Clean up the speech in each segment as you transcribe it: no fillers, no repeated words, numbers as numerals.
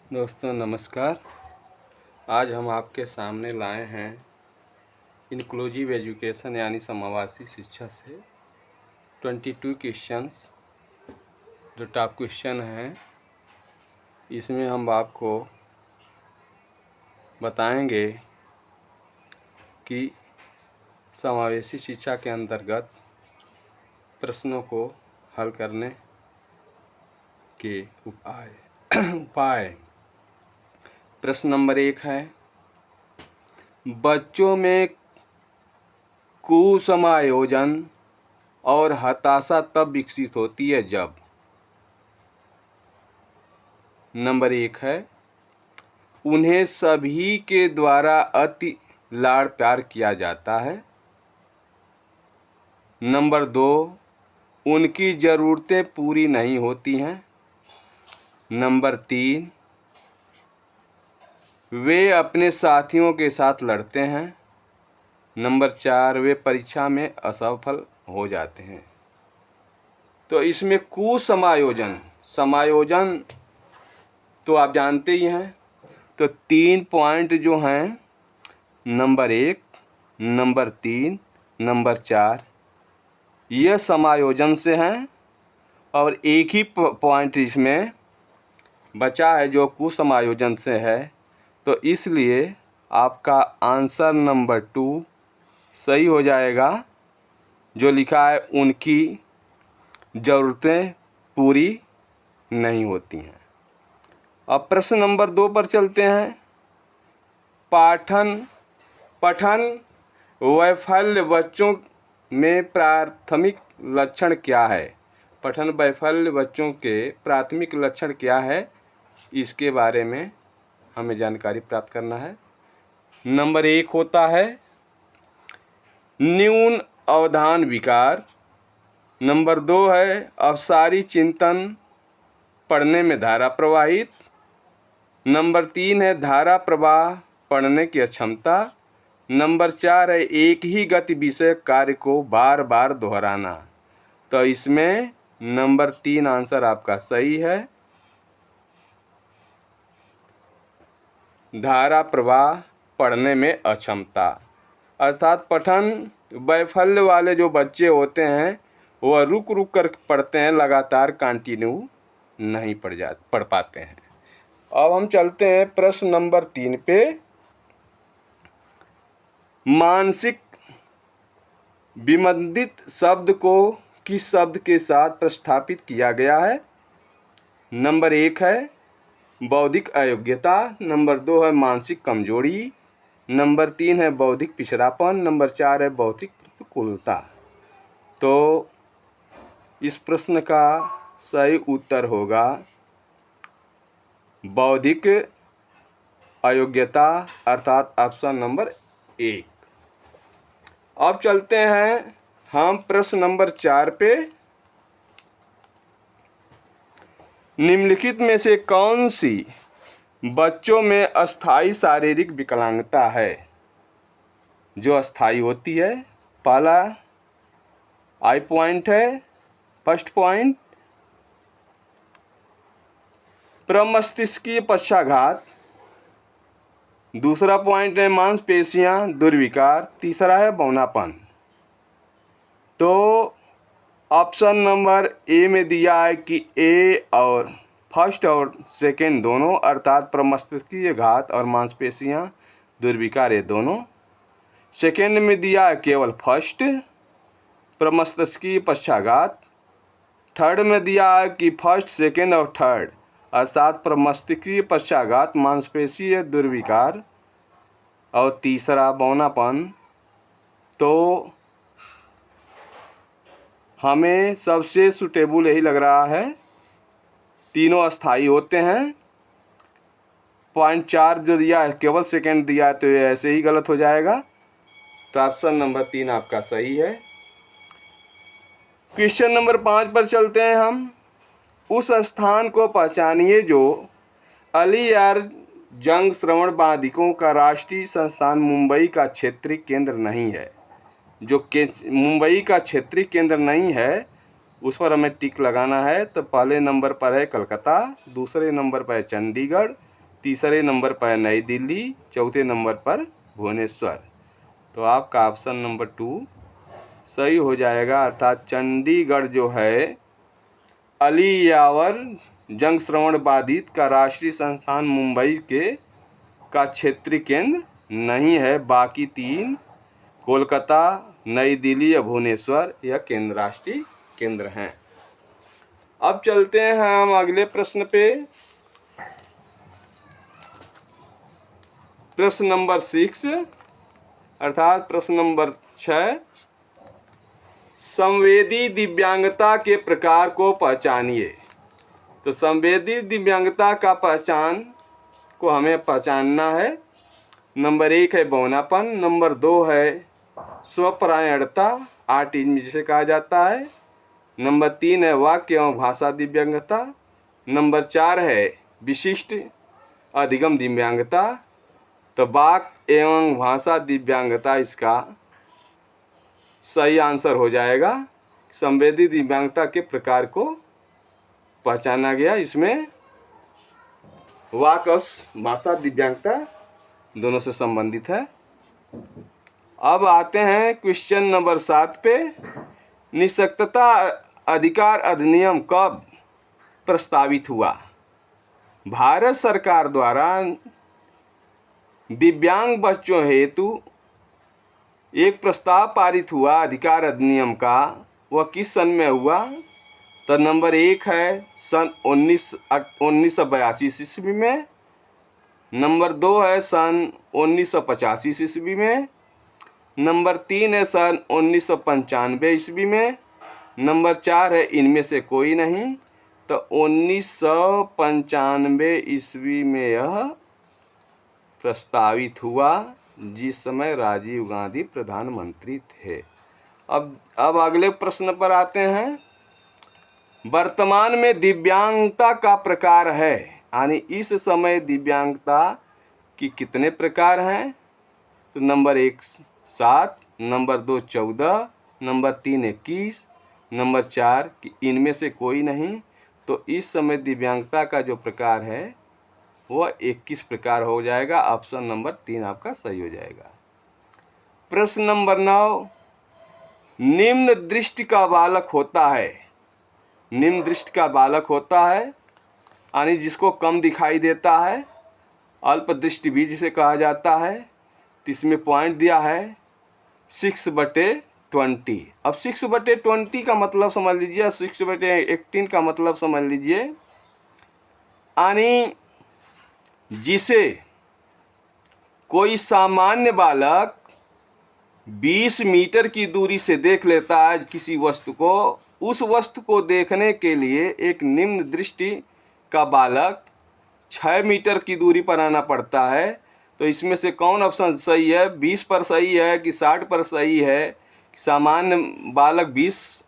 दोस्तों नमस्कार। आज हम आपके सामने लाए हैं इंक्लूसिव एजुकेशन यानी समावेशी शिक्षा से 22 क्वेश्चंस जो टॉप क्वेश्चन हैं। इसमें हम आपको बताएंगे कि समावेशी शिक्षा के अंतर्गत प्रश्नों को हल करने के उपाय। प्रश्न नंबर 1 है, बच्चों में कुसमायोजन और हताशा तब विकसित होती है जब। नंबर 1 है, उन्हें सभी के द्वारा अति लाड़ प्यार किया जाता है। नंबर 2, उनकी ज़रूरतें पूरी नहीं होती हैं। नंबर 3, वे अपने साथियों के साथ लड़ते हैं। नंबर 4, वे परीक्षा में असफल हो जाते हैं। तो इसमें समायोजन तो आप जानते ही हैं। तो 3 पॉइंट जो हैं, नंबर 1, नंबर 3, नंबर 4, यह समायोजन से हैं और एक ही पॉइंट इसमें बचा है जो कुसमायोजन से है। तो इसलिए आपका आंसर नंबर 2 सही हो जाएगा, जो लिखा है उनकी ज़रूरतें पूरी नहीं होती हैं। अब प्रश्न नंबर 2 पर चलते हैं। पठन वैफल्य बच्चों में प्राथमिक लक्षण क्या है? पठन वैफल्य बच्चों के प्राथमिक लक्षण क्या है, इसके बारे में हमें जानकारी प्राप्त करना है। नंबर 1 होता है न्यून अवधान विकार। नंबर 2 है अवसारी चिंतन, पढ़ने में धारा प्रवाहित। नंबर 3 है धारा प्रवाह, पढ़ने की अक्षमता। नंबर 4 है एक ही गति विषय कार्य को बार बार दोहराना। तो इसमें नंबर 3 आंसर आपका सही है। धारा प्रवाह, पढ़ने में अक्षमता, अर्थात पठन वैफल्य वाले जो बच्चे होते हैं वह रुक रुक कर पढ़ते हैं, लगातार कंटिन्यू नहीं पढ़ पाते हैं। अब हम चलते हैं प्रश्न नंबर 3 पे। मानसिक विमर्दित शब्द को किस शब्द के साथ प्रतिस्थापित किया गया है? नंबर 1 है बौद्धिक अयोग्यता। नंबर 2 है मानसिक कमजोरी। नंबर 3 है बौद्धिक पिछड़ापन। नंबर 4 है बौद्धिक प्रतिकूलता। तो इस प्रश्न का सही उत्तर होगा बौद्धिक अयोग्यता, अर्थात ऑप्शन नंबर 1। अब चलते हैं हम प्रश्न नंबर 4 पे। निम्नलिखित में से कौन सी बच्चों में अस्थायी शारीरिक विकलांगता है? जो अस्थायी होती है। पहला आई पॉइंट है, फर्स्ट पॉइंट प्रमस्तिष्कीय पक्षाघात। दूसरा पॉइंट है मांसपेशियां दुर्विकार। तीसरा है बौनापन। तो ऑप्शन नंबर ए में दिया है कि ए और फर्स्ट और सेकंड दोनों, अर्थात प्रमस्तिष्कीय घात और मांसपेशियां दुर्विकार, ये दोनों। सेकंड में दिया है केवल फर्स्ट, प्रमस्तिष्कीय पक्षाघात। थर्ड में दिया है कि फर्स्ट, सेकंड और थर्ड, अर्थात प्रमस्तिष्कीय पक्षाघात, मांसपेशीय दुर्विकार और तीसरा बौनापन। तो हमें सबसे सुटेबल यही लग रहा है, तीनों अस्थाई होते हैं। पॉइंट 4 जो दिया है केवल सेकंड दिया है, तो ये ऐसे ही गलत हो जाएगा। तो ऑप्शन नंबर 3 आपका सही है। क्वेश्चन नंबर 5 पर चलते हैं हम। उस स्थान को पहचानिए जो अलियार जंग श्रवण बाधिकों का राष्ट्रीय संस्थान मुंबई का क्षेत्रीय केंद्र नहीं है। जो मुंबई का क्षेत्रीय केंद्र नहीं है उस पर हमें टिक लगाना है। तो पहले नंबर पर है कलकत्ता, दूसरे नंबर पर है चंडीगढ़, तीसरे नंबर पर नई दिल्ली, चौथे नंबर पर भुवनेश्वर। तो आपका ऑप्शन नंबर 2 सही हो जाएगा। अर्थात चंडीगढ़ जो है अली यावर जंग श्रवण बाधित का राष्ट्रीय संस्थान मुंबई के का क्षेत्रीय केंद्र नहीं है। बाकी 3 कोलकाता, नई दिल्ली या भुवनेश्वर यह केंद्र राष्ट्रीय केंद्र हैं। अब चलते हैं हम अगले प्रश्न पे। प्रश्न नंबर 6 अर्थात प्रश्न नंबर 6, संवेदी दिव्यांगता के प्रकार को पहचानिए। तो संवेदी दिव्यांगता का पहचान को हमें पहचानना है। नंबर 1 है बौनापन, नंबर 2 है स्वपरायणता, ऑटिज्म जिसे कहा जाता है, नंबर 3 है वाक्य एवं भाषा दिव्यांगता, नंबर 4 है विशिष्ट अधिगम दिव्यांगता। तो वाक एवं भाषा दिव्यांगता इसका सही आंसर हो जाएगा। संवेदी दिव्यांगता के प्रकार को पहचाना गया, इसमें वाक और भाषा दिव्यांगता दोनों से संबंधित है। अब आते हैं क्वेश्चन नंबर 7 पे। निःशक्तता अधिकार अधिनियम कब प्रस्तावित हुआ? भारत सरकार द्वारा दिव्यांग बच्चों हेतु एक प्रस्ताव पारित हुआ अधिकार अधिनियम का, वह किस सन में हुआ? तो नंबर 1 है सन 1982 ईस्वी में, नंबर 2 है सन 1985 ईस्वी में, नंबर 3 है सन 1995 ईस्वी में, नंबर 4 है इनमें से कोई नहीं। तो 1995 ईस्वी में यह प्रस्तावित हुआ, जिस समय राजीव गांधी प्रधानमंत्री थे। अब अगले प्रश्न पर आते हैं। वर्तमान में दिव्यांगता का प्रकार है, यानी इस समय दिव्यांगता की कितने प्रकार हैं? तो नंबर 1 7, नंबर 2 14, नंबर 3 21, नंबर 4 कि इनमें से कोई नहीं। तो इस समय दिव्यांगता का जो प्रकार है वह 21 प्रकार हो जाएगा। ऑप्शन नंबर 3 आपका सही हो जाएगा। प्रश्न नंबर 9, निम्न दृष्टि का बालक होता है। निम्न दृष्टि का बालक होता है यानी जिसको कम दिखाई देता है, अल्प दृष्टि भी जिसे कहा जाता है। तो इसमें पॉइंट दिया है 6/20। अब 6/20 का मतलब समझ लीजिए, 6/18 का मतलब समझ लीजिए, यानी जिसे कोई सामान्य बालक 20 मीटर की दूरी से देख लेता है किसी वस्तु को, उस वस्तु को देखने के लिए एक निम्न दृष्टि का बालक 6 मीटर की दूरी पर आना पड़ता है। तो इसमें से कौन ऑप्शन सही है? 20 पर सही है कि 60 पर सही है? सामान्य बालक 20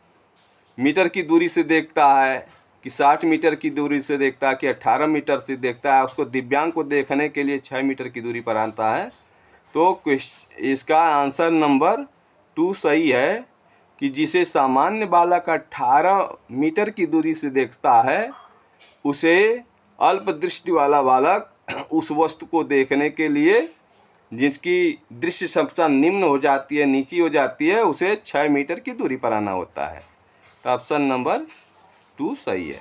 मीटर की दूरी से देखता है कि 60 मीटर की दूरी से देखता है कि 18 मीटर से देखता है? उसको दिव्यांग को देखने के लिए 6 मीटर की दूरी पर आता है। तो इसका आंसर नंबर 2 सही है कि जिसे सामान्य बालक 18 मीटर की दूरी से देखता है, उसे अल्प दृष्टि वाला बालक उस वस्तु को देखने के लिए जिसकी दृश्य क्षमता निम्न हो जाती है, नीची हो जाती है, उसे 6 मीटर की दूरी पर आना होता है। तो ऑप्शन नंबर 2 सही है।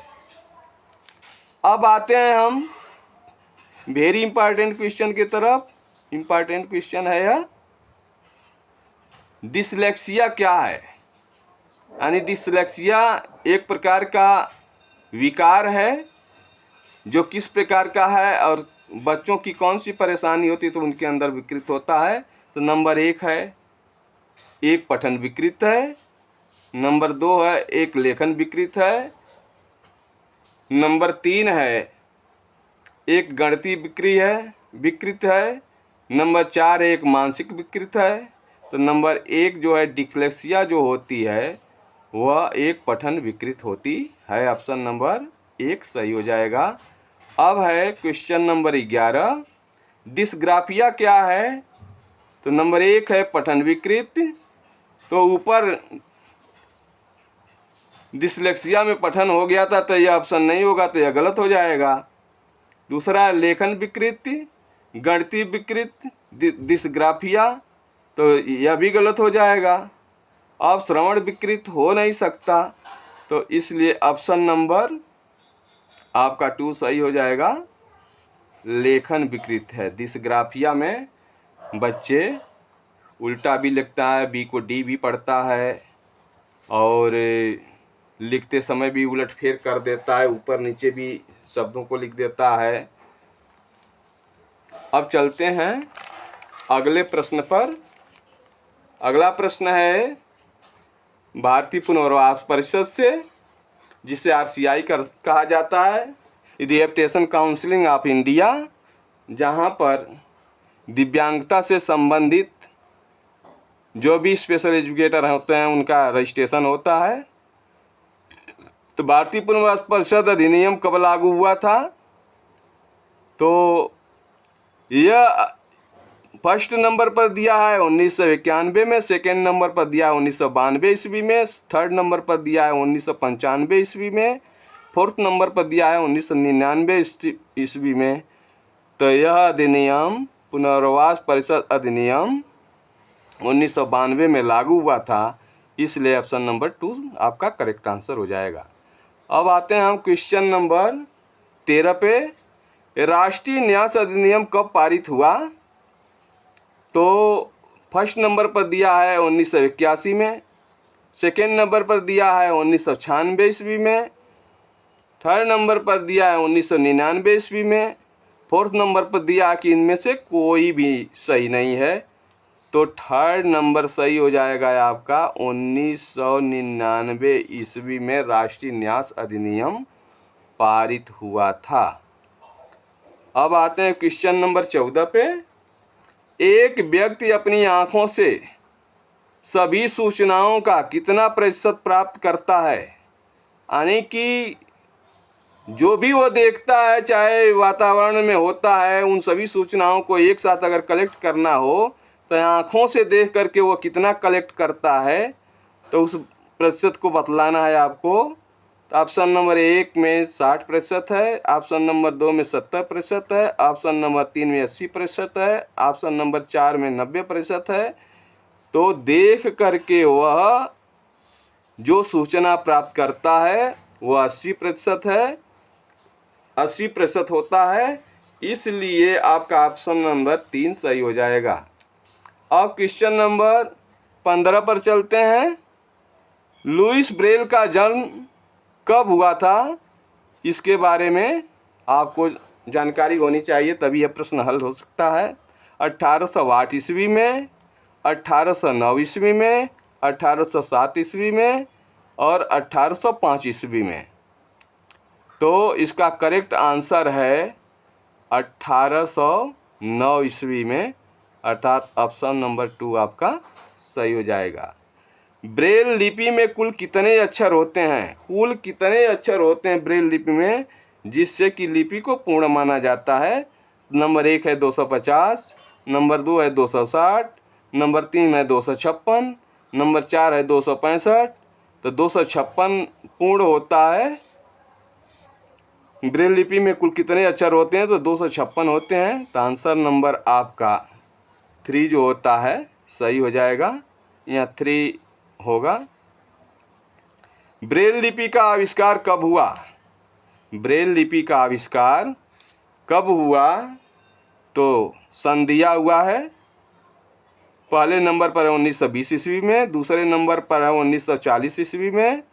अब आते हैं हम वेरी इंपॉर्टेंट क्वेश्चन की तरफ। इंपॉर्टेंट क्वेश्चन है यह, डिसलेक्सिया क्या है? यानी डिसलेक्सिया एक प्रकार का विकार है जो किस प्रकार का है और बच्चों की कौन सी परेशानी होती है तो उनके अंदर विकृत होता है। तो नंबर 1 है एक पठन विकृत है, नंबर 2 है एक लेखन विकृत है, नंबर 3 है एक गणितीय विकृत है, नंबर 4 एक मानसिक विकृत है। तो नंबर 1 जो है डिसलेक्सिया जो होती है वह एक पठन विकृत होती है। ऑप्शन नंबर 1 सही हो जाएगा। अब है क्वेश्चन नंबर 11, डिस्ग्राफिया क्या है? तो नंबर 1 है पठन विकृत, तो ऊपर डिसलेक्सिया में पठन हो गया था तो यह ऑप्शन नहीं होगा, तो यह गलत हो जाएगा। दूसरा लेखन विकृति, गणितीय विकृति, डिस्ग्राफिया, तो यह भी गलत हो जाएगा। अब श्रवण विकृत हो नहीं सकता, तो इसलिए ऑप्शन नंबर आपका 2 सही हो जाएगा। लेखन विकृत है। डिस्ग्राफिया में बच्चे उल्टा भी लिखता है, बी को डी भी पढ़ता है, और लिखते समय भी उलटफेर कर देता है, ऊपर नीचे भी शब्दों को लिख देता है। अब चलते हैं अगले प्रश्न पर। अगला प्रश्न है भारतीय पुनर्वास परिषद से, जिसे RCI कहा जाता है, रिहैबिलिटेशन काउंसिलिंग ऑफ इंडिया, जहां पर दिव्यांगता से संबंधित जो भी स्पेशल एजुकेटर होते हैं उनका रजिस्ट्रेशन होता है। तो भारतीय पुनर्वास परिषद अधिनियम कब लागू हुआ था? तो यह फर्स्ट नंबर पर दिया है 1991 में, सेकेंड नंबर पर दिया है 1992 ईस्वी में, थर्ड नंबर पर दिया है 1995 ईस्वी में, फोर्थ नंबर पर दिया है 1999 ईस्वी में। तो यह अधिनियम, पुनर्वास परिषद अधिनियम 1992 में लागू हुआ था, इसलिए ऑप्शन नंबर 2 आपका करेक्ट आंसर हो जाएगा। अब आते हैं हम क्वेश्चन नंबर 13 पे। राष्ट्रीय न्यास अधिनियम कब पारित हुआ? तो फर्स्ट नंबर पर दिया है 1981 में, सेकेंड नंबर पर दिया है 1996 ईस्वी में, थर्ड नंबर पर दिया है 1999 ईस्वी में, फोर्थ नंबर पर दिया कि इनमें से कोई भी सही नहीं है। तो थर्ड नंबर सही हो जाएगा आपका। 1999 ईस्वी में राष्ट्रीय न्यास अधिनियम पारित हुआ था। अब आते हैं क्वेश्चन नंबर 14 पे। एक व्यक्ति अपनी आँखों से सभी सूचनाओं का कितना प्रतिशत प्राप्त करता है? यानी कि जो भी वो देखता है, चाहे वातावरण में होता है, उन सभी सूचनाओं को एक साथ अगर कलेक्ट करना हो तो आँखों से देख करके वो कितना कलेक्ट करता है, तो उस प्रतिशत को बतलाना है आपको। तो ऑप्शन नंबर 1 में 60% है, ऑप्शन नंबर 2 में 70% है, ऑप्शन नंबर 3 में 80% है, ऑप्शन नंबर 4 में 90% है। तो देख करके वह जो सूचना प्राप्त करता है वह 80% है, 80% होता है, इसलिए आपका ऑप्शन नंबर 3 सही हो जाएगा। अब क्वेश्चन नंबर 15 पर चलते हैं। लुईस ब्रेल का जन्म कब हुआ था? इसके बारे में आपको जानकारी होनी चाहिए, तभी यह प्रश्न हल हो सकता है। 1808 ईस्वी में, 1809 ईस्वी में, 1807 ईस्वी में और 1805 ईस्वी में। तो इसका करेक्ट आंसर है 1809 ईस्वी में, अर्थात ऑप्शन नंबर 2 आपका सही हो जाएगा। ब्रेल लिपि में कुल कितने अक्षर होते हैं? कुल कितने अक्षर होते हैं ब्रेल लिपि में, जिससे कि लिपि को पूर्ण माना जाता है? नंबर 1 है 250, नंबर 2 है 260, नंबर 3 है 256, नंबर 4 है 265। तो 256 पूर्ण होता है। ब्रेल लिपि में कुल कितने अक्षर होते हैं? तो 256 होते हैं। तो आंसर नंबर आपका 3 जो होता है सही हो जाएगा, यहाँ 3 होगा। ब्रेल लिपि का आविष्कार कब हुआ? ब्रेल लिपि का आविष्कार कब हुआ? तो सन दिया हुआ है। पहले नंबर पर है 1920 ईस्वी में, दूसरे नंबर पर है 1940 ईस्वी में,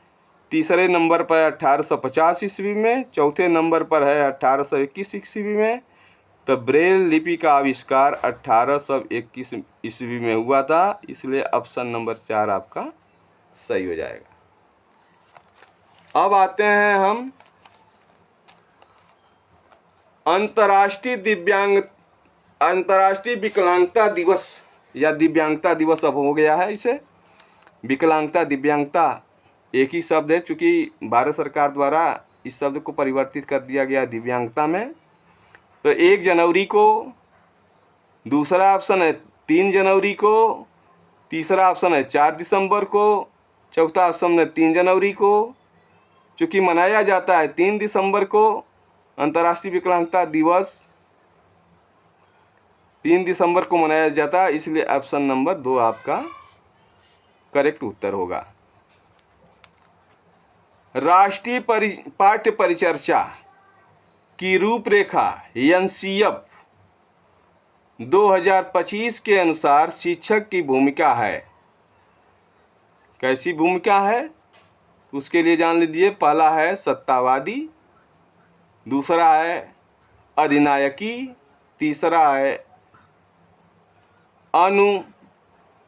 तीसरे नंबर पर है 1850 ईस्वी में, चौथे नंबर पर है 1821 ईस्वी में। तो ब्रेल लिपि का आविष्कार 1821 ईस्वी में हुआ था, इसलिए ऑप्शन नंबर 4 आपका सही हो जाएगा। अब आते हैं हम अंतर्राष्ट्रीय विकलांगता दिवस, या दिव्यांगता दिवस अब हो गया है इसे। विकलांगता दिव्यांगता एक ही शब्द है, चूँकि भारत सरकार द्वारा इस शब्द को परिवर्तित कर दिया गया दिव्यांगता में। तो 1 जनवरी को, दूसरा ऑप्शन है 3 जनवरी को, तीसरा ऑप्शन है 4 दिसंबर को, चौथा ऑप्शन है 3 जनवरी को। चूँकि मनाया जाता है 3 दिसंबर को, अंतर्राष्ट्रीय विकलांगता दिवस 3 दिसंबर को मनाया जाता है, इसलिए ऑप्शन नंबर 2 आपका करेक्ट उत्तर होगा। राष्ट्रीय पाठ्य परिचर्चा की रूपरेखा एनसीएफ 2025 के अनुसार शिक्षक की भूमिका है। कैसी भूमिका है तो उसके लिए जान लीजिए। पहला है सत्तावादी, दूसरा है अधिनायकी, तीसरा है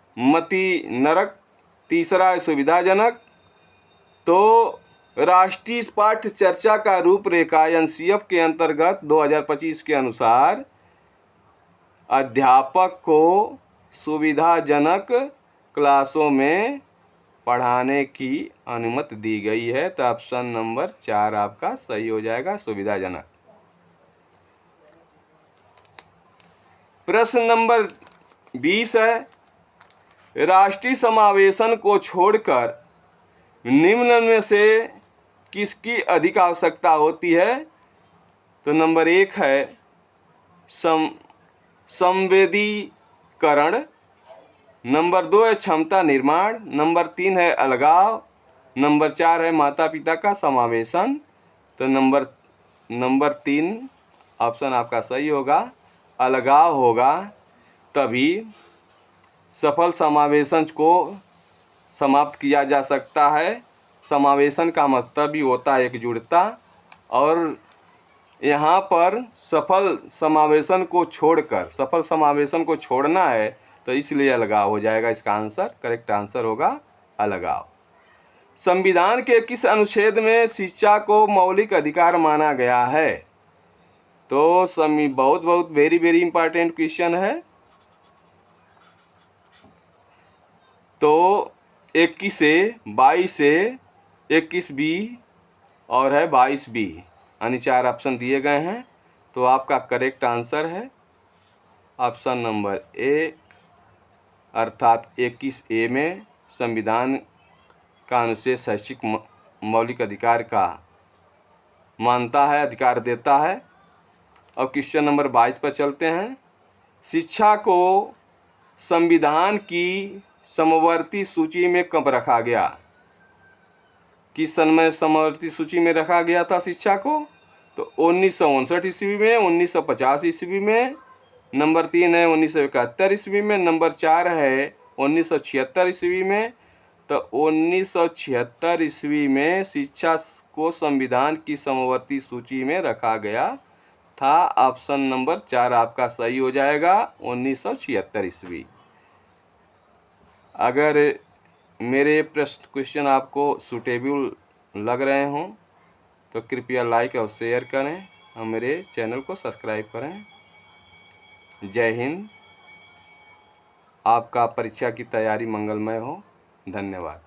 अनुमतिनरक, तीसरा है सुविधाजनक। तो राष्ट्रीय पाठ्य चर्चा का रूपरेखा एनसीएफ के अंतर्गत 2025 के अनुसार अध्यापक को सुविधाजनक क्लासों में पढ़ाने की अनुमति दी गई है। तो ऑप्शन नंबर 4 आपका सही हो जाएगा, सुविधाजनक। प्रश्न नंबर 20 है, राष्ट्रीय समावेशन को छोड़कर निम्न में से किसकी अधिक आवश्यकता होती है? तो नंबर 1 है संवेदीकरण, नंबर 2 है क्षमता निर्माण, नंबर 3 है अलगाव, नंबर 4 है माता पिता का समावेशन। तो नंबर 3 ऑप्शन आपका सही होगा, अलगाव होगा, तभी सफल समावेशन को समाप्त किया जा सकता है। समावेशन का मतलब भी होता है एकजुटता, और यहाँ पर सफल समावेशन को छोड़ना है, तो इसलिए अलगाव हो जाएगा। इसका आंसर, करेक्ट आंसर होगा अलगाव। संविधान के किस अनुच्छेद में शिक्षा को मौलिक अधिकार माना गया है? तो बहुत वेरी वेरी इंपॉर्टेंट क्वेश्चन है। तो 21 से 22 से 21 बी और है 22 बी, यानी 4 ऑप्शन दिए गए हैं। तो आपका करेक्ट आंसर है ऑप्शन नंबर 1, अर्थात 21 ए में संविधान का अनुच्छेद शैक्षिक मौलिक अधिकार का मानता है, अधिकार देता है। अब क्वेश्चन नंबर 22 पर चलते हैं। शिक्षा को संविधान की समवर्ती सूची में कब रखा गया? किस सन में समवर्ती सूची में रखा गया था शिक्षा को? तो 1959 ईस्वी में, 1950 ईस्वी में, नंबर 3 है 1971 ईस्वी में, नंबर 4 है 1976 ईस्वी में। तो 1976 ईस्वी में शिक्षा को संविधान की समवर्ती सूची में रखा गया था। ऑप्शन नंबर 4 आपका सही हो जाएगा, 1976 ईस्वी। अगर मेरे प्रश्न क्वेश्चन आपको सूटेबल लग रहे हों तो कृपया लाइक और शेयर करें और मेरे चैनल को सब्सक्राइब करें। जय हिंद। आपका परीक्षा की तैयारी मंगलमय हो। धन्यवाद।